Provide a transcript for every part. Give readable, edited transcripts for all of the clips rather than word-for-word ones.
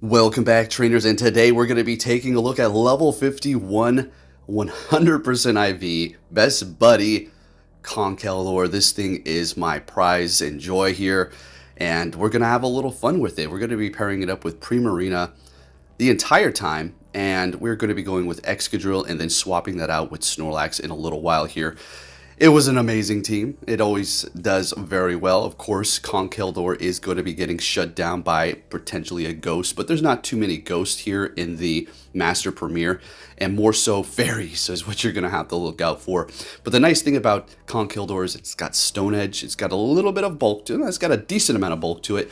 Welcome back, trainers, and today we're going to be taking a look at level 51 100% IV best buddy CONKELDURR. This thing is my prize and joy here, and we're going to have a little fun with it. We're going to be pairing it up with Primarina the entire time, and we're going to be going with Excadrill and then swapping that out with Snorlax in a little while here. It was an amazing team. It always does very well. Of course, CONKELDURR is going to be getting shut down by potentially a ghost, but there's not too many ghosts here in the Master Premier, and more so fairies is what you're going to have to look out for. But the nice thing about CONKELDURR is it's got Stone Edge, it's got a little bit of bulk to it, it's got a decent amount of bulk to it,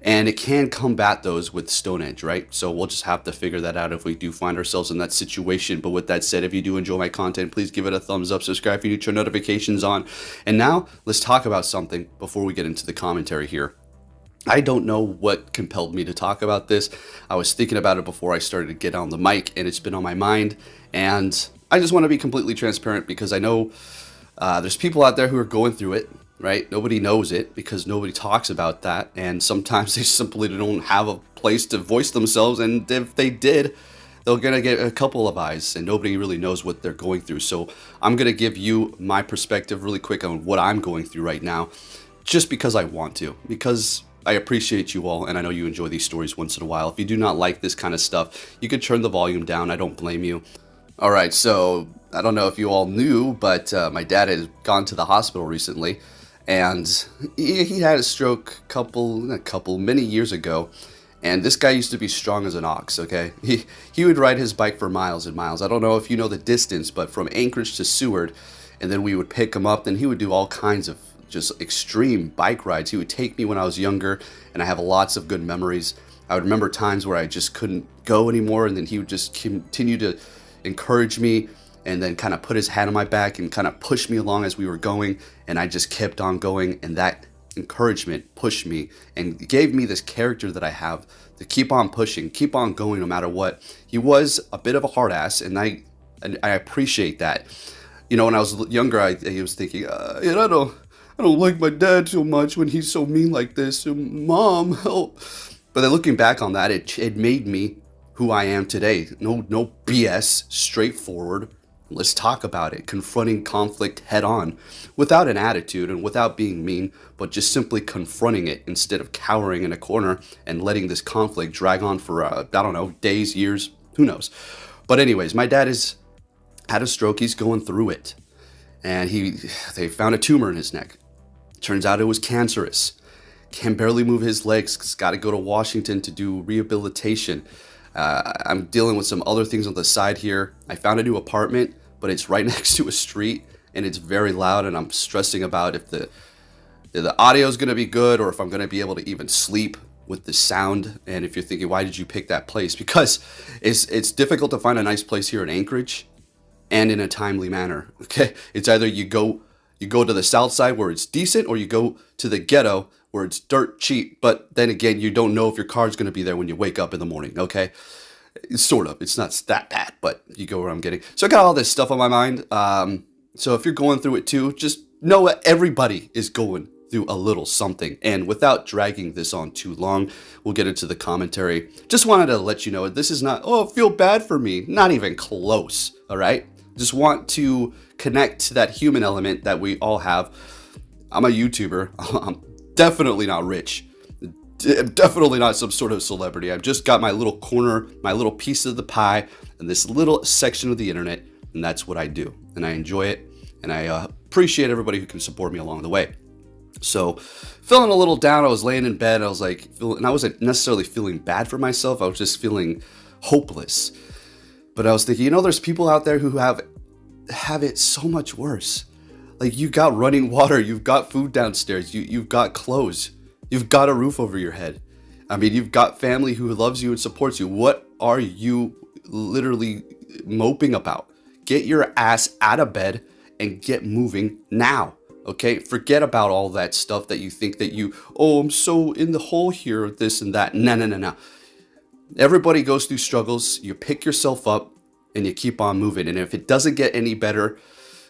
and it can combat those with Stone Edge, right? So we'll just have to figure that out if we do find ourselves in that situation. But with that said, if you do enjoy my content, please give it a thumbs up, subscribe if you need, turn notifications on. And now, let's talk about something before we get into the commentary here. I don't know what compelled me to talk about this. I was thinking about it before I started to get on the mic, and it's been on my mind. And I just want to be completely transparent because I know there's people out there who are going through it. Right? Nobody knows it because nobody talks about that, and sometimes they simply don't have a place to voice themselves, and if they did, they're gonna get a couple of eyes, and nobody really knows what they're going through. So I'm gonna give you my perspective really quick on what I'm going through right now, just because I want to, because I appreciate you all, and I know you enjoy these stories once in a while. If you do not like this kind of stuff, you can turn the volume down. I don't blame you. Alright, so I don't know if you all knew, but my dad has gone to the hospital recently. And he had a stroke many years ago, and this guy used to be strong as an ox, okay? He would ride his bike for miles and miles. I don't know if you know the distance, but from Anchorage to Seward, and then we would pick him up, then he would do all kinds of just extreme bike rides. He would take me when I was younger, and I have lots of good memories. I would remember times where I just couldn't go anymore, and then he would just continue to encourage me, and then kind of put his hand on my back and kind of push me along as we were going, and I just kept on going, and that encouragement pushed me and gave me this character that I have to keep on pushing, keep on going no matter what. He was a bit of a hard ass, and I appreciate that. You know, when I was younger, I was thinking, I don't like my dad so much when he's so mean like this. Mom, help. But then looking back on that, it made me who I am today. No BS, straightforward. Let's talk about it, confronting conflict head on, without an attitude and without being mean, but just simply confronting it instead of cowering in a corner and letting this conflict drag on for, I don't know, days, years, who knows. But anyways, my dad has had a stroke, he's going through it. And they found a tumor in his neck. Turns out it was cancerous. Can barely move his legs, he's got to go to Washington to do rehabilitation. I'm dealing with some other things on the side here. I found a new apartment, but it's right next to a street, and it's very loud, and I'm stressing about if the audio is going to be good or if I'm going to be able to even sleep with the sound. And if you're thinking, why did you pick that place? Because it's difficult to find a nice place here in Anchorage and in a timely manner. Okay, it's either you go to the south side where it's decent, or you go to the ghetto where it's dirt cheap, but then again, you don't know if your car's going to be there when you wake up in the morning, okay? Sort of. It's not that bad, but you go where I'm getting. So I got all this stuff on my mind. So if you're going through it too, just know that everybody is going through a little something. And without dragging this on too long, we'll get into the commentary. Just wanted to let you know, this is not, oh, feel bad for me. Not even close, all right? Just want to connect to that human element that we all have. I'm a YouTuber. I'm definitely not rich. Definitely not some sort of celebrity. I've just got my little corner, my little piece of the pie, and this little section of the internet, and that's what I do. And I enjoy it, and I appreciate everybody who can support me along the way. So, feeling a little down, I was laying in bed, I was like, and I wasn't necessarily feeling bad for myself, I was just feeling hopeless. But I was thinking, you know, there's people out there who have it so much worse. Like, you've got running water, you've got food downstairs, you've got clothes. You've got a roof over your head. I mean, you've got family who loves you and supports you. What are you literally moping about? Get your ass out of bed and get moving now, okay? Forget about all that stuff that you think that I'm so in the hole here, this and that. No. Everybody goes through struggles. You pick yourself up and you keep on moving. And if it doesn't get any better,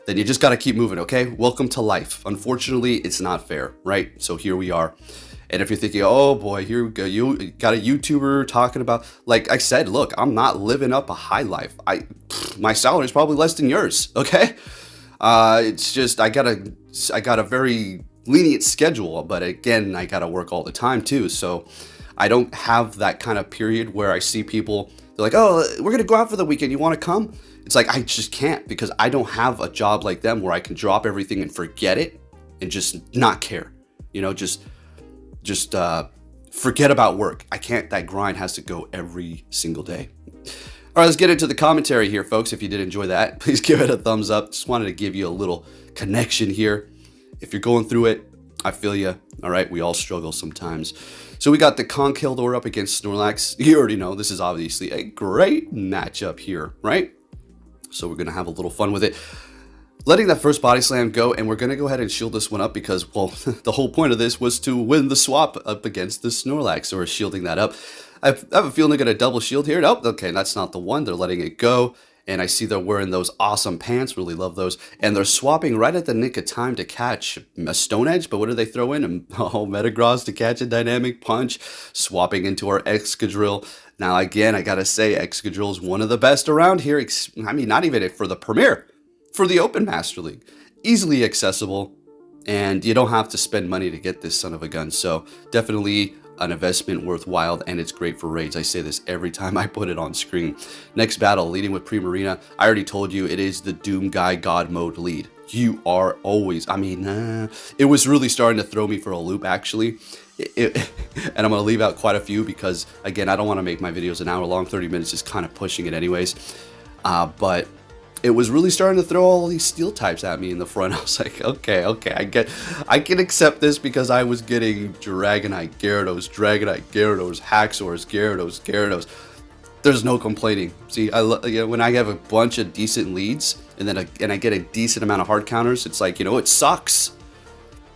then you just got to keep moving, okay? Welcome to life. Unfortunately, it's not fair, right? So here we are. And if you're thinking, oh boy, here we go, you got a YouTuber talking about, like I said, look, I'm not living up a high life. My salary is probably less than yours, okay? It's just, I got a very lenient schedule, but again, I got to work all the time too. So I don't have that kind of period where I see people, they're like, oh, we're going to go out for the weekend. You want to come? It's like, I just can't, because I don't have a job like them where I can drop everything and forget it and just not care, you know, just forget about work. I can't. That grind has to go every single day. All right, let's get into the commentary here, folks. If you did enjoy that, please give it a thumbs up. Just wanted to give you a little connection here. If you're going through it, I feel you. All right, we all struggle sometimes. So we got the CONKELDURR up against Snorlax. You already know this is obviously a great matchup here, right? So we're going to have a little fun with it. Letting that first body slam go, and we're going to go ahead and shield this one up because, well, the whole point of this was to win the swap up against the Snorlax, so we're shielding that up. I have a feeling they're going to double shield here. Nope, okay, that's not the one. They're letting it go, and I see they're wearing those awesome pants. Really love those. And they're swapping right at the nick of time to catch a Stone Edge, but what do they throw in? Oh, Metagross to catch a Dynamic Punch, swapping into our Excadrill. Now, again, I got to say, Excadrill is one of the best around here. I mean, not even for the Premier. For the Open Master League, easily accessible, and you don't have to spend money to get this son of a gun. So definitely an investment worthwhile, and it's great for raids. I say this every time I put it on screen. Next battle, leading with Primarina. I already told you it is the Doom Guy God mode lead. You are always, I mean, it was really starting to throw me for a loop actually. And I'm going to leave out quite a few because, again, I don't want to make my videos an hour long. 30 minutes is kind of pushing it anyways. But it was really starting to throw all these steel types at me in the front. I was like, okay, I can accept this because I was getting Dragonite, Gyarados, Haxorus, Gyarados. There's no complaining. See, when I have a bunch of decent leads and then I get a decent amount of hard counters, it's like, you know, it sucks,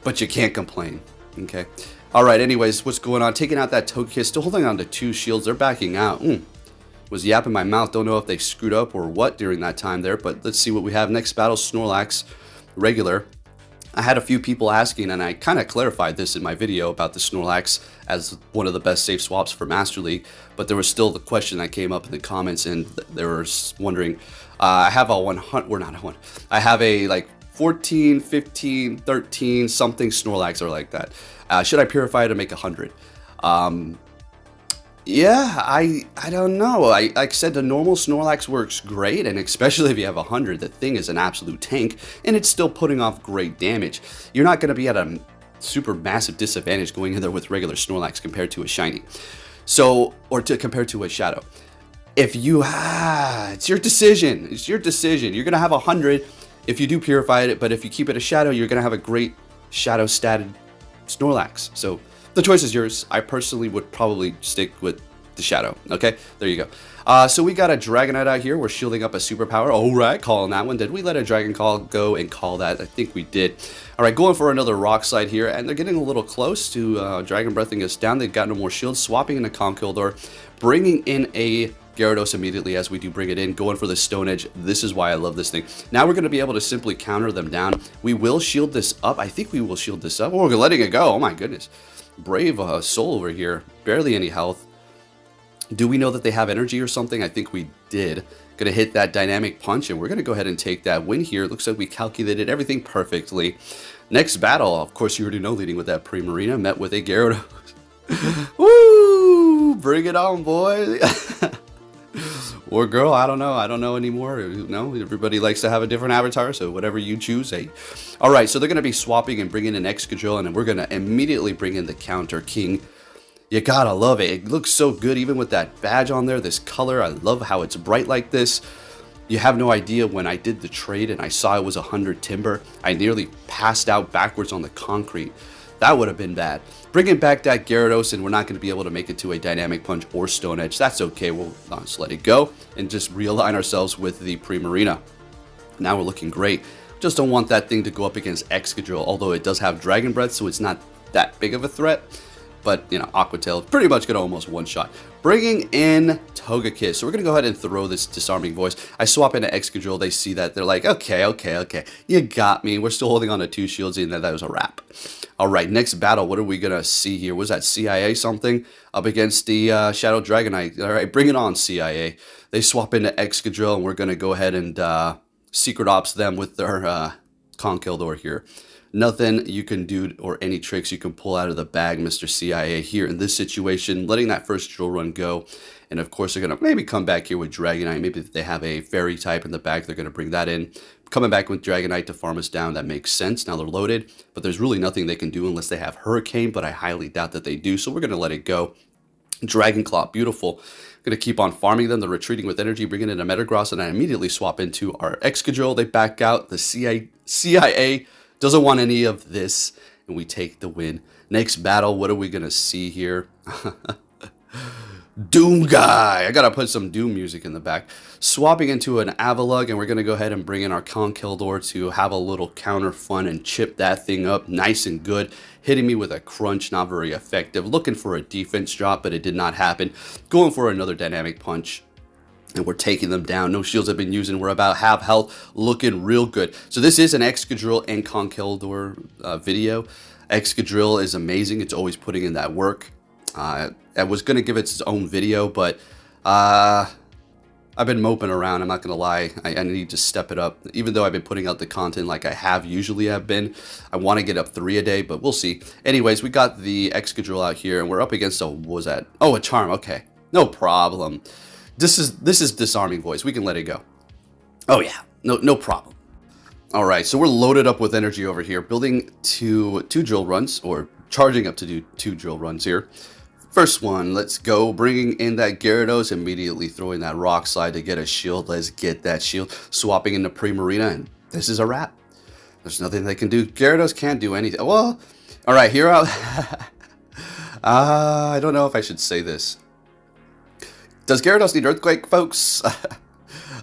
but you can't complain. Okay. All right. Anyways, what's going on? Taking out that Togekiss, still holding on to 2 shields. They're backing out. Was yapping my mouth. Don't know if they screwed up or what during that time there, but let's see what we have. Next battle, Snorlax, regular. I had a few people asking, and I kind of clarified this in my video about the Snorlax as one of the best safe swaps for Master League, but there was still the question that came up in the comments, and they were wondering, I have a 100, or not a 1, I have a like 14, 15, 13, something Snorlax or like that. Should I purify to make 100? Yeah, I don't know. Like I said, the normal Snorlax works great, and especially if you have 100, the thing is an absolute tank, and it's still putting off great damage. You're not going to be at a super massive disadvantage going in there with regular Snorlax compared to a shiny. So, or compared to a Shadow. If you, it's your decision. It's your decision. You're going to have 100 if you do purify it, but if you keep it a Shadow, you're going to have a great Shadow statted Snorlax. So the choice is yours. I personally would probably stick with the Shadow. Okay, there you go. So we got a Dragonite out here. We're shielding up a superpower. All right, calling that one. Did we let a Dragon Call go and call that? I think we did. All right, going for another Rock Slide here, and they're getting a little close to Dragon Breathing us down. They've got no more shields. Swapping into CONKELDURR, bringing in a Gyarados immediately as we do bring it in, going for the Stone Edge. This is why I love this thing. Now we're going to be able to simply counter them down. We will shield this up. I think we will shield this up. Oh, we're letting it go. Oh my goodness. Brave soul over here. Barely any health. Do we know that they have energy or something? I think we did. Gonna hit that Dynamic Punch, and we're gonna go ahead and take that win here. Looks like we calculated everything perfectly. Next battle, of course, you already know, leading with that Primarina, met with a Gyarados. Woo! Bring it on, boy. Or girl, I don't know anymore. No, everybody likes to have a different avatar, so whatever you choose, hey. All right, so they're going to be swapping and bringing in Excadrill, and then we're going to immediately bring in the Counter King. You gotta love it. It looks so good, even with that badge on there, this color. I love how it's bright like this. You have no idea, when I did the trade and I saw it was 100 Timber, I nearly passed out backwards on the concrete. That would have been bad. Bringing back that Gyarados, and we're not going to be able to make it to a Dynamic Punch or Stone Edge. That's okay. We'll just let it go and just realign ourselves with the Primarina. Now we're looking great. Just don't want that thing to go up against Excadrill, although it does have Dragon Breath, so it's not that big of a threat. But, you know, Aqua Tail is pretty much going to almost one-shot. Bringing in Togekiss. So we're going to go ahead and throw this Disarming Voice. I swap into Excadrill. They see that. They're like, okay. You got me. We're still holding on to 2 shields, and that was a wrap. All right, next battle. What are we going to see here? Was that CIA something? Up against the Shadow Dragonite. All right, bring it on, CIA. They swap into Excadrill, and we're going to go ahead and Secret Ops them with their CONKELDURR here. Nothing you can do or any tricks you can pull out of the bag, Mr. CIA, here in this situation. Letting that first drill run go. And of course, they're going to maybe come back here with Dragonite. Maybe if they have a Fairy type in the bag, they're going to bring that in. Coming back with Dragonite to farm us down, that makes sense. Now they're loaded, but there's really nothing they can do unless they have Hurricane, but I highly doubt that they do. So we're going to let it go. Dragon Claw, beautiful. Going to keep on farming them. They're retreating with energy, bringing in a Metagross, and I immediately swap into our Excadrill. They back out. The CIA doesn't want any of this, and we take the win. Next battle, what are we going to see here? Doom Guy. I got to put some Doom music in the back. Swapping into an Avalugg, and we're going to go ahead and bring in our CONKELDURR to have a little counter fun and chip that thing up nice and good. Hitting me with a crunch, not very effective. Looking for a defense drop, but it did not happen. Going for another dynamic punch. And we're taking them down. No shields have been using. We're about half health. Looking real good. So this is an Excadrill and CONKELDURR video. Excadrill is amazing. It's always putting in that work. I was going to give it its own video, but I've been moping around. I'm not going to lie. I need to step it up. Even though I've been putting out the content like I usually have been. I want to get up 3 a day, but we'll see. Anyways, we got the Excadrill out here, and we're up against a, what was that? Oh, a Charm. Okay. No problem. This is Disarming Voice. We can let it go. Oh yeah, no problem. All right, so we're loaded up with energy over here, building two drill runs, or charging up to do 2 drill runs here. First one, let's go. Bringing in that Gyarados, immediately throwing that Rock Slide to get a shield. Let's get that shield. Swapping into Primarina, and this is a wrap. There's nothing they can do. Gyarados can't do anything. Well, all right, here I don't know if I should say this. Does Gyarados need Earthquake, folks?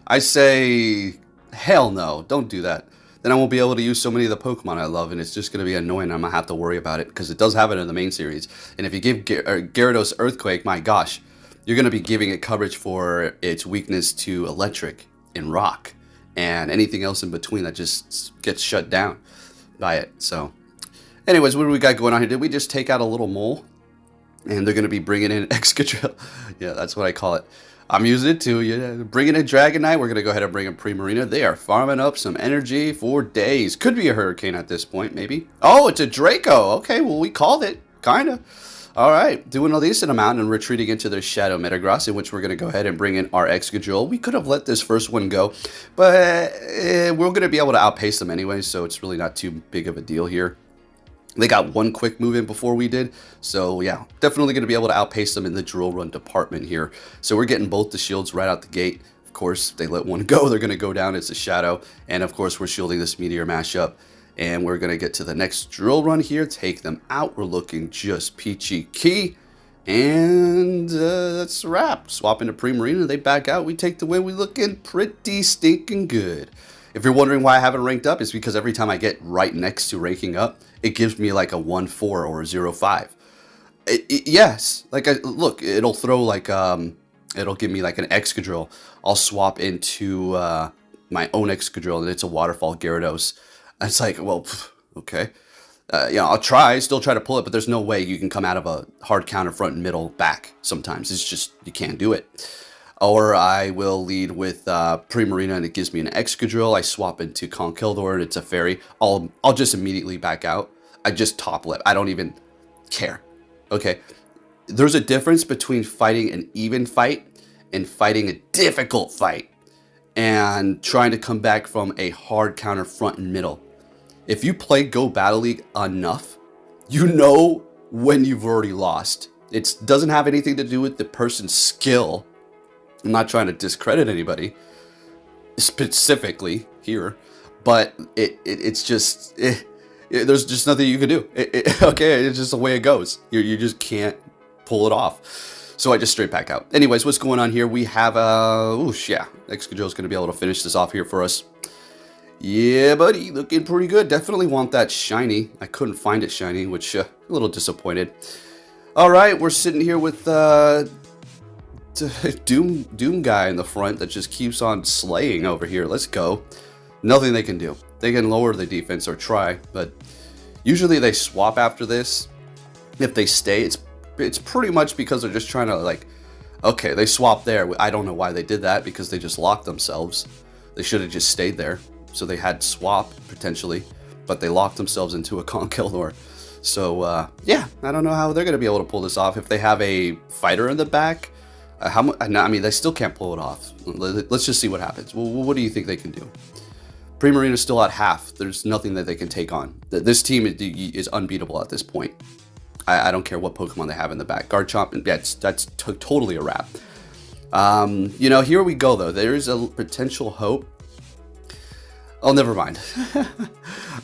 I say, hell no, don't do that. Then I won't be able to use so many of the Pokemon I love, and it's just going to be annoying. I'm going to have to worry about it, because it does have it in the main series. And if you give Gyarados Earthquake, my gosh, you're going to be giving it coverage for its weakness to Electric and Rock, and anything else in between that just gets shut down by it. So, anyways, what do we got going on here? Did we just take out a little mole? And they're going to be bringing in Excadrill. Yeah, that's what I call it. I'm using it too. Yeah, bringing in Dragonite. We're going to go ahead and bring in Primarina. They are farming up some energy for days. Could be a Hurricane at this point, maybe. Oh, it's a Draco. Okay, well, we called it. Kind of. All right, doing a decent amount and retreating into their Shadow Metagross, in which we're going to go ahead and bring in our Excadrill. We could have let this first one go, but we're going to be able to outpace them anyway, so it's really not too big of a deal here. They got one quick move in before we did. So yeah, definitely going to be able to outpace them in the drill run department here. So we're getting both the shields right out the gate. Of course, they let one go. They're going to go down. It's a Shadow. And of course, we're shielding this Meteor mashup. And we're going to get to the next drill run here. Take them out. We're looking just peachy key. And that's a wrap. Swap into Primarina. They back out. We take the win. We looking pretty stinking good. If you're wondering why I haven't ranked up, it's because every time I get right next to ranking up, it gives me like a 1-4 or a 0-5. Yes, like look, it'll throw like it'll give me like an Excadrill. I'll swap into my own Excadrill, and it's a Waterfall Gyarados. It's like, well, okay, I'll still try to pull it, but there's no way you can come out of a hard counter front and middle back. Sometimes it's just you can't do it. Or I will lead with Primarina, and it gives me an Excadrill. I swap into CONKELDURR, and it's a Fairy. I'll just immediately back out. I just top lip. I don't even care. Okay. There's a difference between fighting an even fight and fighting a difficult fight and trying to come back from a hard counter front and middle. If you play Go Battle League enough, you know when you've already lost. It doesn't have anything to do with the person's skill. I'm not trying to discredit anybody specifically here, but it's just there's just nothing you can do. Okay, it's just the way it goes. You just can't pull it off. So I just straight back out. Anyways, what's going on here? We have Excadrill's going to be able to finish this off here for us. Yeah, buddy, looking pretty good. Definitely want that shiny. I couldn't find it shiny, which a little disappointed. All right, we're sitting here with Doom guy in the front that just keeps on slaying over here. Let's go. Nothing they can do. They can lower the defense or try, but usually they swap after this. If they stay, it's pretty much because they're just trying to, like, okay, they swapped there. I don't know why they did that, because they just locked themselves. They should have just stayed there. So they had swap potentially, but they locked themselves into a CONKELDURR. So yeah, I don't know how they're going to be able to pull this off if they have a fighter in the back. I mean, they still can't pull it off. Let's just see what happens. Well, what do you think they can do? Primarina's still at half. There's nothing that they can take on. This team is unbeatable at this point. I don't care what Pokemon they have in the back. Garchomp, yeah, that's totally a wrap. You know, here we go, though. There is a potential hope. Oh, never mind.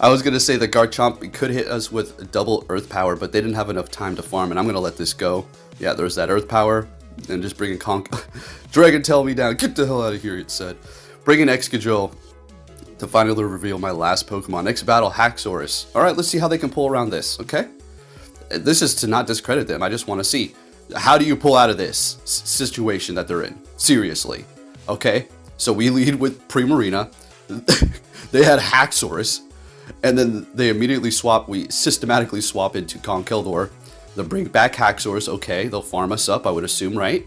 I was going to say that Garchomp could hit us with double Earth Power, but they didn't have enough time to farm, and I'm going to let this go. Yeah, there's that Earth Power, and just bringing Dragon Tail me down. Get the hell out of here, it said. Bringing Excadrill to finally reveal my last Pokemon. Next battle, Haxorus. All right, let's see how they can pull around this, okay? This is to not discredit them. I just want to see, how do you pull out of this situation that they're in? Seriously, okay? So we lead with Primarina. They had Haxorus, and then they immediately swap. We systematically swap into CONKELDURR. They'll bring back Haxorus. Okay, they'll farm us up, I would assume, right?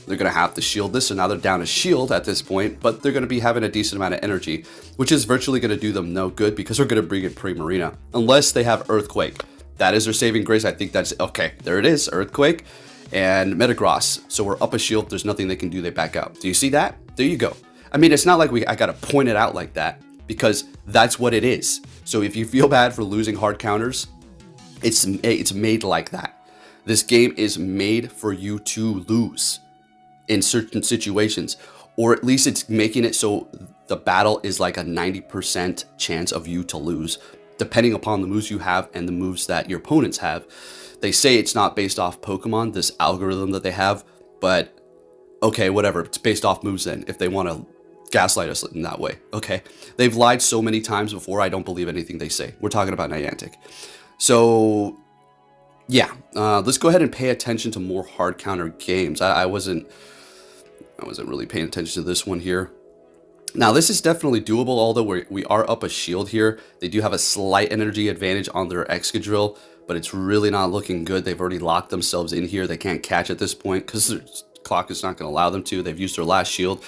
They're going to have to shield this, so now they're down a shield at this point, but they're going to be having a decent amount of energy, which is virtually going to do them no good because they're going to bring in Primarina, unless they have Earthquake. That is their saving grace. I think that's, okay, there it is, Earthquake and Metagross. So we're up a shield. There's nothing they can do. They back out. Do you see that? There you go. I mean, it's not like I got to point it out like that, because that's what it is. So if you feel bad for losing hard counters, it's made like that. This game is made for you to lose in certain situations, or at least it's making it so the battle is like a 90% chance of you to lose, depending upon the moves you have and the moves that your opponents have. They say it's not based off Pokemon, this algorithm that they have, but okay, whatever. It's based off moves then, if they want to gaslight us in that way. Okay, they've lied so many times before, I don't believe anything they say. We're talking about Niantic. So yeah, let's go ahead and pay attention to more hard counter games. I wasn't really paying attention to this one here. Now this is definitely doable, although we are up a shield here. They do have a slight energy advantage on their Excadrill, but it's really not looking good. They've already locked themselves in here. They can't catch at this point because their clock is not going to allow them to. They've used their last shield,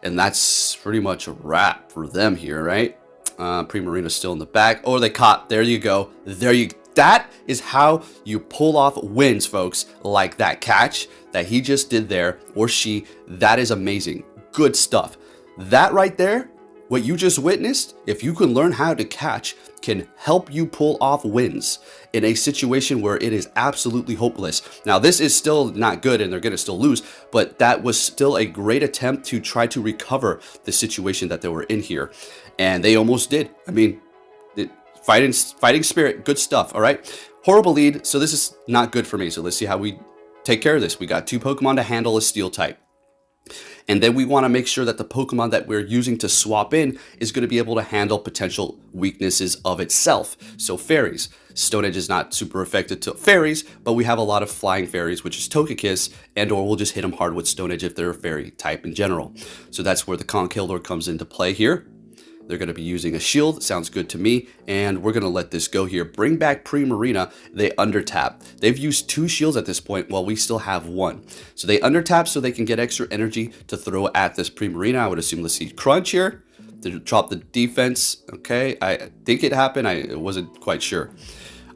and that's pretty much a wrap for them here, right? Primarina's still in the back. Oh, they caught. There you go. That is how you pull off wins, folks. Like that catch that he just did there, or she. That is amazing. Good stuff. That right there, what you just witnessed, if you can learn how to catch, can help you pull off wins in a situation where it is absolutely hopeless. Now, this is still not good and they're going to still lose, but that was still a great attempt to try to recover the situation that they were in here. And they almost did. I mean, fighting spirit, good stuff, all right? Horrible lead, so this is not good for me. So let's see how we take care of this. We got 2 Pokemon to handle a steel type. And then we want to make sure that the Pokemon that we're using to swap in is going to be able to handle potential weaknesses of itself. So fairies. Stone Edge is not super effective to fairies, but we have a lot of flying fairies, which is Togekiss, and or we'll just hit them hard with Stone Edge if they're a fairy type in general. So that's where the CONKELDURR comes into play here. They're going to be using a shield. Sounds good to me. And we're going to let this go here. Bring back Primarina. They undertap. They've used 2 shields at this point while we still have 1. So they undertap so they can get extra energy to throw at this Primarina. I would assume, let's see, Crunch here to drop the defense. Okay, I think it happened. I wasn't quite sure.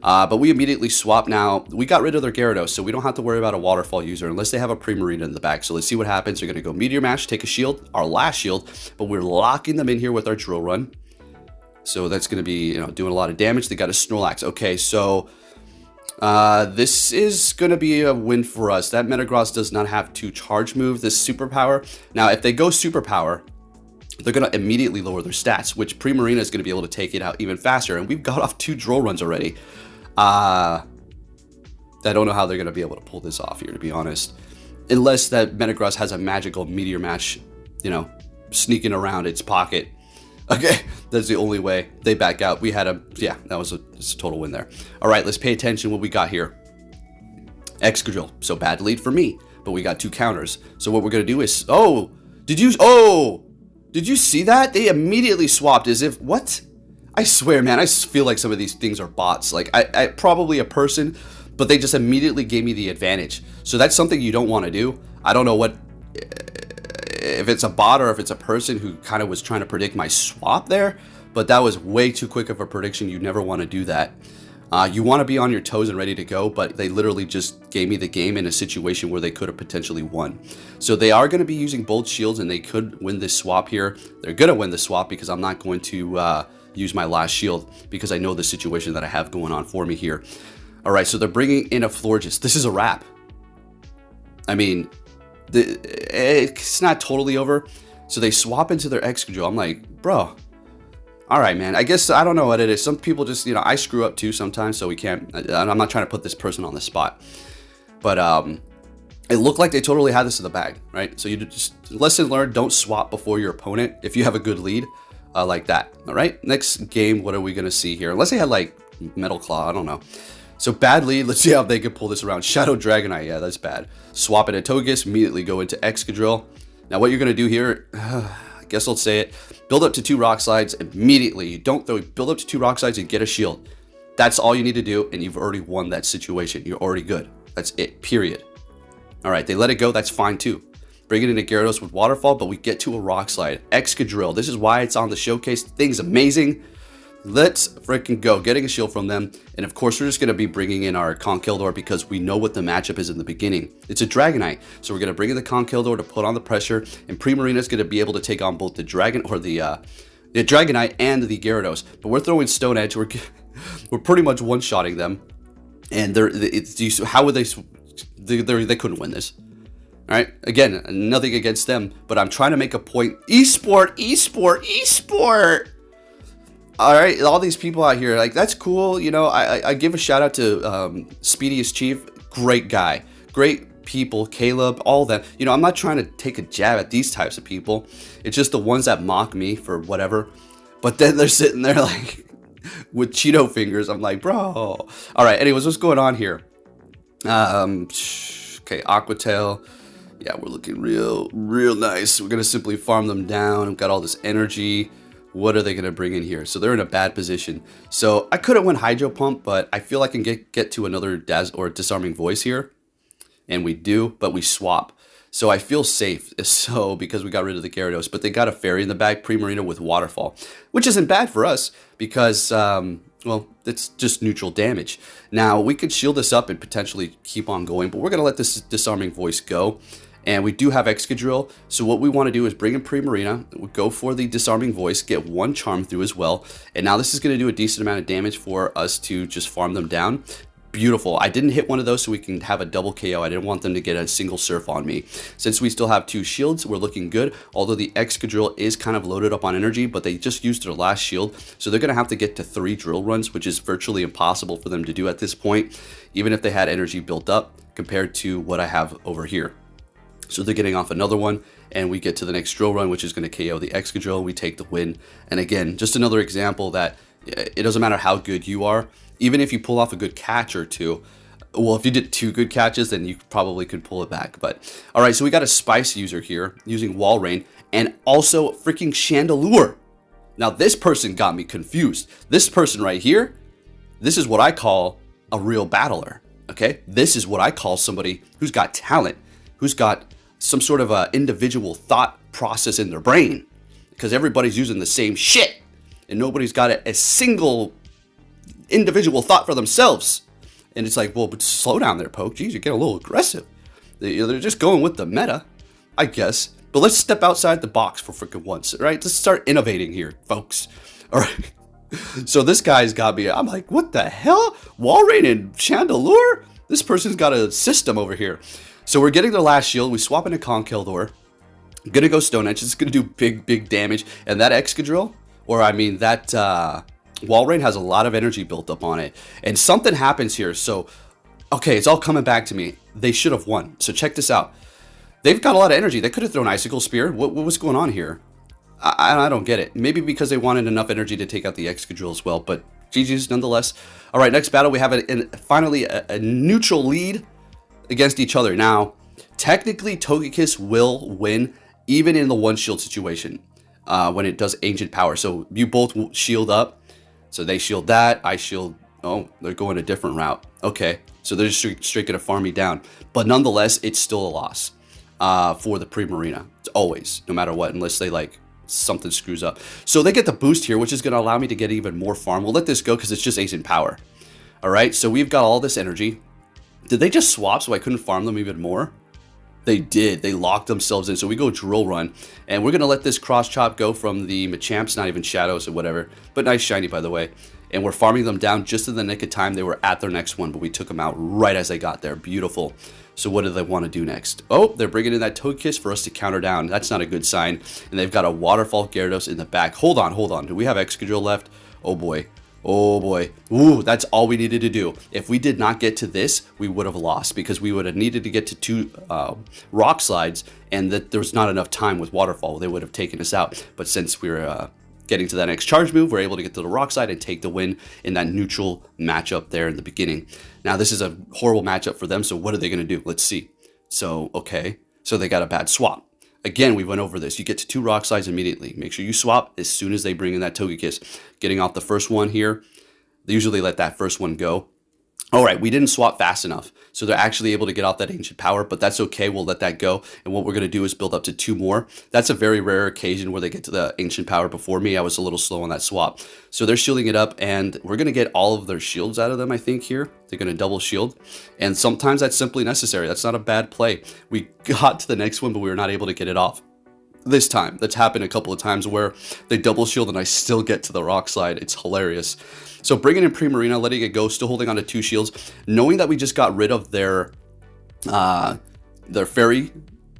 But we immediately swap now. We got rid of their Gyarados, so we don't have to worry about a Waterfall user unless they have a Primarina in the back. So let's see what happens. They're going to go Meteor Mash, take a shield, our last shield, but we're locking them in here with our Drill Run. So that's going to be, doing a lot of damage. They got a Snorlax. Okay, so this is going to be a win for us. That Metagross does not have 2 charge moves, this Superpower. Now, if they go Superpower, they're going to immediately lower their stats, which Primarina is going to be able to take it out even faster. And we've got off 2 Drill Runs already. I don't know how they're going to be able to pull this off here, to be honest. Unless that Metagross has a magical Meteor Mash, sneaking around its pocket. Okay, that's the only way. They back out. We had a, yeah, that was a total win there. All right, let's pay attention what we got here. Excadrill. So bad lead for me, but we got 2 counters. So what we're going to do is, did you see that? They immediately swapped as if, what? I swear, man, I feel like some of these things are bots. Like, I probably a person, but they just immediately gave me the advantage. So that's something you don't want to do. I don't know if it's a bot or if it's a person who kind of was trying to predict my swap there, but that was way too quick of a prediction. You never want to do that. You want to be on your toes and ready to go, but they literally just gave me the game in a situation where they could have potentially won. So they are going to be using both shields, and they could win this swap here. They're going to win the swap because I'm not going to use my last shield because I know the situation that I have going on for me here. All right, so they're bringing in a Florges. This is a wrap. I mean, it's not totally over. So they swap into their Excadrill. I'm like, bro. All right, man. I guess I don't know what it is. Some people just, I screw up too sometimes, so we can't. I'm not trying to put this person on the spot, but it looked like they totally had this in the bag, right? So you just lesson learned: don't swap before your opponent if you have a good lead, like that. All right. Next game, what are we gonna see here? Unless they had like Metal Claw, I don't know. So bad lead. Let's see how they can pull this around. Shadow Dragonite, yeah, that's bad. Swap it at Togekiss, immediately go into Excadrill. Now what you're gonna do here? I guess I'll say it. Build up to 2 Rock Slides immediately. Don't throw. Build up to 2 Rock Slides and get a shield. That's all you need to do, and you've already won that situation. You're already good. That's it. Period. All right, they let it go. That's fine too. Bring it into Gyarados with Waterfall, but we get to a Rock Slide. Excadrill. This is why it's on the showcase. Thing's amazing. Let's freaking go. Getting a shield from them. And of course, we're just going to be bringing in our CONKELDURR because we know what the matchup is in the beginning. It's a Dragonite. So we're going to bring in the CONKELDURR to put on the pressure. And Primarina is going to be able to take on both the Dragonite and the Gyarados. But we're throwing Stone Edge. We're pretty much one-shotting them. And how would they couldn't win this. All right. Again, nothing against them. But I'm trying to make a point. Esport. All right, all these people out here, like, that's cool. I give a shout out to Speediest Chief. Great guy. Great people. Caleb, all that. I'm not trying to take a jab at these types of people. It's just the ones that mock me for whatever. But then they're sitting there like with Cheeto fingers. I'm like, bro. All right, anyways, what's going on here? Okay, Aquatail. Yeah, we're looking real nice. We're going to simply farm them down. We've got all this energy. What are they going to bring in here? So they're in a bad position. So I could have went Hydro Pump, but I feel I can get to another Disarming Voice here. And we do, but we swap. So I feel safe. So because we got rid of the Gyarados, but they got a Fairy in the bag, Primarina with Waterfall, which isn't bad for us because, well, it's just neutral damage. Now we could shield this up and potentially keep on going, but we're going to let this Disarming Voice go. And we do have Excadrill, so what we want to do is bring in Primarina, we'll go for the Disarming Voice, get 1 Charm through as well, and now this is going to do a decent amount of damage for us to just farm them down. Beautiful. I didn't hit one of those so we can have a double KO. I didn't want them to get a single Surf on me. Since we still have 2 shields, we're looking good, although the Excadrill is kind of loaded up on energy, but they just used their last shield, so they're going to have to get to 3 drill runs, which is virtually impossible for them to do at this point, even if they had energy built up compared to what I have over here. So they're getting off another one, and we get to the next drill run, which is going to KO the Excadrill. We take the win. And again, just another example that it doesn't matter how good you are. Even if you pull off a good catch or 2, well, if you did 2 good catches, then you probably could pull it back. But all right, so we got a Spice user here using Wall Rain and also freaking Chandelure. Now this person got me confused. This person right here, this is what I call a real battler. Okay, this is what I call somebody who's got talent, who's got some sort of a individual thought process in their brain, because everybody's using the same shit and nobody's got a single individual thought for themselves. And it's like, well, but slow down there, Poke. Geez, you're getting a little aggressive. They're just going with the meta, I guess. But let's step outside the box for freaking once, right? Let's start innovating here, folks. All right. So this guy's got me. I'm like, what the hell? Walrein and Chandelure? This person's got a system over here. So we're getting their last shield. We swap into CONKELDURR. I'm going to go Stone Edge. It's going to do big damage. And that Excadrill, or I mean that Walrein has a lot of energy built up on it. And something happens here. So, okay, it's all coming back to me. They should have won. So check this out. They've got a lot of energy. They could have thrown Icicle Spear. What was going on here? I don't get it. Maybe because they wanted enough energy to take out the Excadrill as well. But GG's nonetheless. All right, next battle. We have finally a neutral lead. against each other. Now, technically, Togekiss will win even in the one shield situation when it does Ancient Power. So you both shield up. So they shield that, I shield. Oh, they're going a different route. Okay, so they're just straight going to farm me down. But nonetheless, it's still a loss for the Primarina. It's always, no matter what, unless they like something screws up. So they get the boost here, which is going to allow me to get even more farm. We'll let this go because it's just Ancient Power. All right, so we've got all this energy. Did they just swap so I couldn't farm them even more? They did. They locked themselves in. So we go Drill Run. And we're going to let this Cross Chop go from the Machamp's, not even Shadows or whatever. But nice shiny, by the way. And we're farming them down just in the nick of time. They were at their next one, but we took them out right as they got there. Beautiful. So what do they want to do next? Oh, they're bringing in that Togekiss for us to counter down. That's not a good sign. And they've got a Waterfall Gyarados in the back. Hold on, hold on. Do we have Excadrill left? Oh, boy. Oh boy. Ooh, that's all we needed to do. If we did not get to this, we would have lost because we would have needed to get to 2 Rock Slides, and that there was not enough time with Waterfall. They would have taken us out. But since we're getting to that next charge move, we're able to get to the Rock Slide and take the win in that neutral matchup there in the beginning. Now, this is a horrible matchup for them, so what are they going to do? Let's see. So, okay. So they got a bad swap. Again, we went over this. You get to 2 Rock Slides immediately. Make sure you swap as soon as they bring in that Togekiss. Getting off the first one here. They usually let that first one go. All right, we didn't swap fast enough. So they're actually able to get off that Ancient Power, but that's okay. We'll let that go. And what we're going to do is build up to 2 more. That's a very rare occasion where they get to the Ancient Power before me. I was a little slow on that swap. So they're shielding it up, and we're going to get all of their shields out of them, I think, here. They're going to double shield. And sometimes that's simply necessary. That's not a bad play. We got to the next one, but we were not able to get it off. This time, that's happened a couple of times where they double shield and I still get to the Rock Slide. It's hilarious. So bringing in Primarina, letting it go, still holding on to 2 shields, knowing that we just got rid of their fairy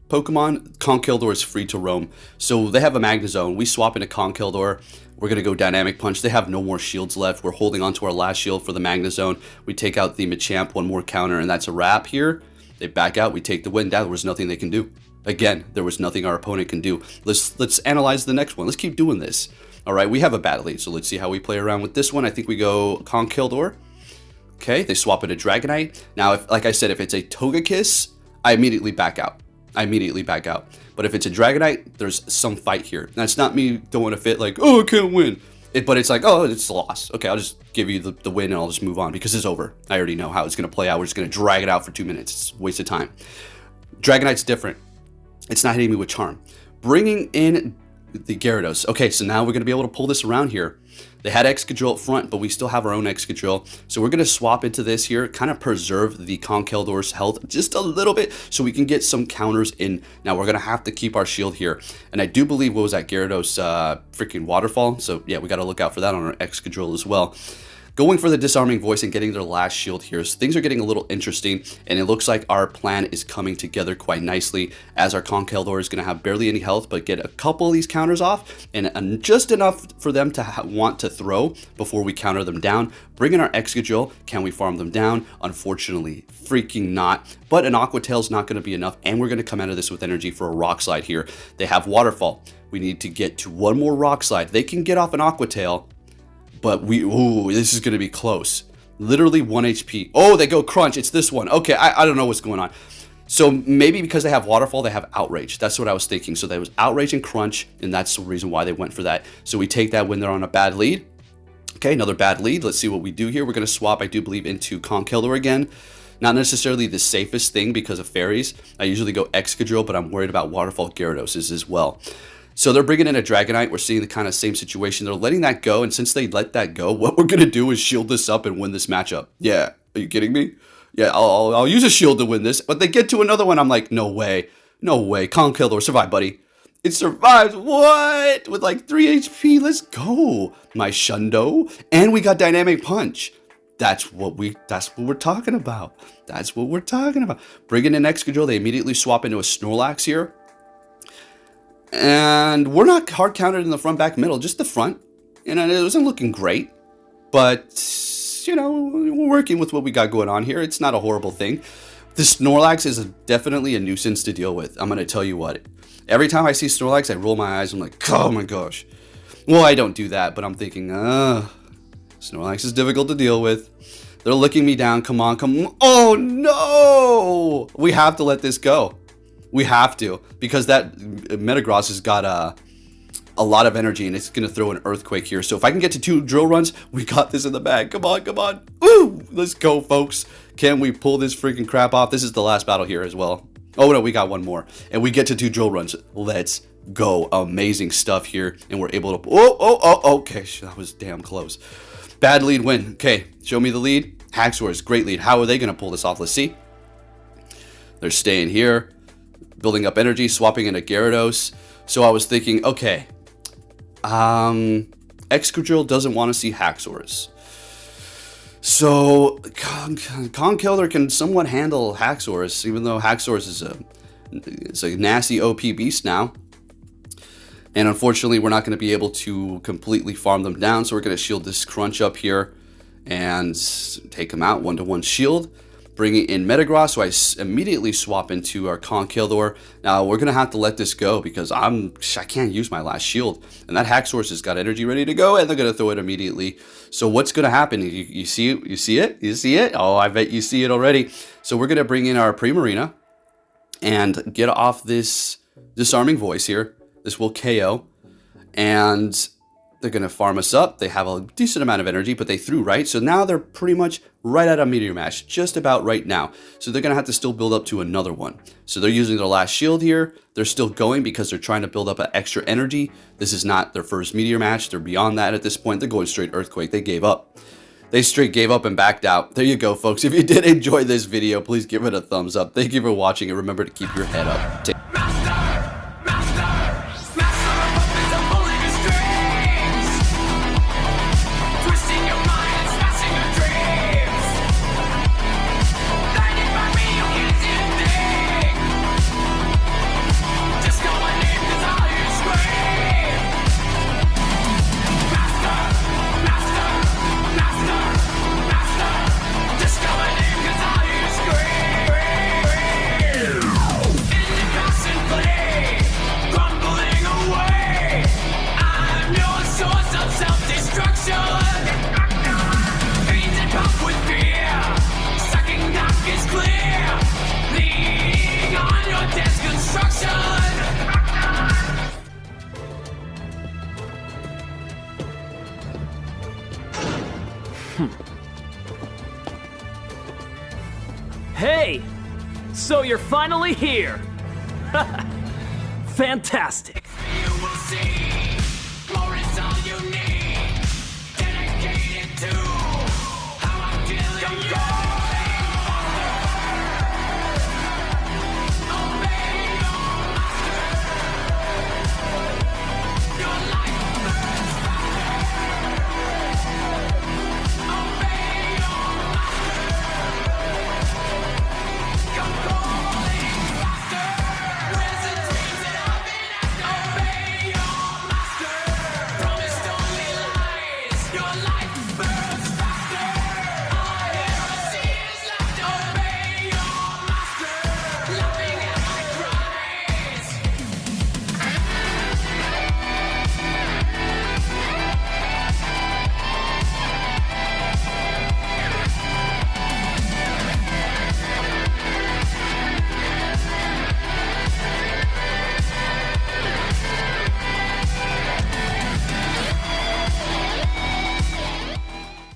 Pokemon. Conkeldurr is free to roam. So they have a Magnezone. We swap into Conkeldurr. We're going to go Dynamic Punch. They have no more shields left. We're holding on to our last shield for the Magnezone. We take out the Machamp, 1 more counter, and that's a wrap here. They back out. We take the win. There was nothing they can do. Again, there was nothing our opponent can do. Let's analyze the next one. Let's keep doing this. All right, we have a bad lead, so let's see how we play around with this one. I think we go Conkeldurr. Okay, they swap it to Dragonite. Now, like I said, if it's a Togekiss, I immediately back out. But if it's a Dragonite, there's some fight here. That's not me throwing a fit like, oh, I can't win. But it's like, oh, it's a loss. Okay, I'll just give you the win and I'll just move on because it's over. I already know how it's going to play out. We're just going to drag it out for 2 minutes. It's a waste of time. Dragonite's different. It's not hitting me with Charm. Bringing in the Gyarados. Okay, so now we're going to be able to pull this around here. They had Excadrill up front, but we still have our own Excadrill. So we're going to swap into this here, kind of preserve the Conkeldurr's health just a little bit so we can get some counters in. Now we're going to have to keep our shield here. And I do believe, what was that, Gyarados freaking Waterfall? So yeah, we got to look out for that on our Excadrill as well. Going for the Disarming Voice and getting their last shield here. So things are getting a little interesting, and it looks like our plan is coming together quite nicely as our Conkeldurr is going to have barely any health, but get a couple of these counters off, and just enough for them to want to throw before we counter them down. Bring in our Excadrill. Can we farm them down? Unfortunately, freaking not. But an Aqua Tail's not going to be enough, and we're going to come out of this with energy for a Rock Slide here. They have Waterfall. We need to get to 1 more Rock Slide. They can get off an Aqua Tail, but this is going to be close. Literally 1 HP. Oh, they go Crunch. It's this one. Okay, I don't know what's going on. So maybe because they have Waterfall, they have Outrage. That's what I was thinking. So there was Outrage and Crunch, and that's the reason why they went for that. So we take that when they're on a bad lead. Okay, another bad lead. Let's see what we do here. We're going to swap, I do believe, into Conkeldurr again. Not necessarily the safest thing because of fairies. I usually go Excadrill, but I'm worried about Waterfall Gyarados as well. So they're bringing in a Dragonite. We're seeing the kind of same situation. They're letting that go, and since they let that go, what we're going to do is shield this up and win this matchup. Yeah, are you kidding me? Yeah, I'll use a shield to win this. But they get to another one, I'm like, no way. No way. Conkeldurr, survive, buddy. It survives. What? With like 3 HP. Let's go. My Shundo. And we got Dynamic Punch. That's what we're talking about. That's what we're talking about. Bringing in Excadrill, they immediately swap into a Snorlax here. And we're not hard countered in the front, back, middle, just the front. And it wasn't looking great. But, you know, we're working with what we got going on here. It's not a horrible thing. The Snorlax is definitely a nuisance to deal with. I'm going to tell you what. Every time I see Snorlax, I roll my eyes. I'm like, oh my gosh. Well, I don't do that, but I'm thinking, Snorlax is difficult to deal with. They're looking me down. Come on, come on. Oh, no! no! We have to let this go. We have to, because that Metagross has got a lot of energy, and it's going to throw an Earthquake here. So if I can get to 2 drill runs, we got this in the bag. Come on, come on. Woo! Let's go, folks. Can we pull this freaking crap off? This is the last battle here as well. Oh, no, we got one more. And we get to 2 drill runs. Let's go. Amazing stuff here. And we're able to... Oh, okay. That was damn close. Bad lead win. Okay, show me the lead. Haxorus, great lead. How are they going to pull this off? Let's see. They're staying here, building up energy, swapping into Gyarados. So I was thinking, okay, Excadrill doesn't want to see Haxorus. So CONKELDURR can somewhat handle Haxorus, even though Haxorus is a nasty OP beast now. And unfortunately, we're not going to be able to completely farm them down. So we're going to shield this Crunch up here and take him out. 1-to-1 shield. Bringing in Metagross, so I immediately swap into our CONKELDURR. Now, we're going to have to let this go because I can't use my last shield. And that Haxorus has got energy ready to go, and they're going to throw it immediately. So what's going to happen? You see it? You see it? You see it? Oh, I bet you see it already. So we're going to bring in our Primarina and get off this Disarming Voice here. This will KO. And they're going to farm us up. They have a decent amount of energy, but they threw right. So now they're pretty much right at a Meteor Mash, just about right now. So they're going to have to still build up to another one. So they're using their last shield here. They're still going because they're trying to build up an extra energy. This is not their first Meteor Mash. They're beyond that at this point. They're going straight Earthquake. They gave up. They straight gave up and backed out. There you go, folks. If you did enjoy this video, please give it a thumbs up. Thank you for watching, and remember to keep your head up. Hey! So you're finally here! Fantastic! You will see.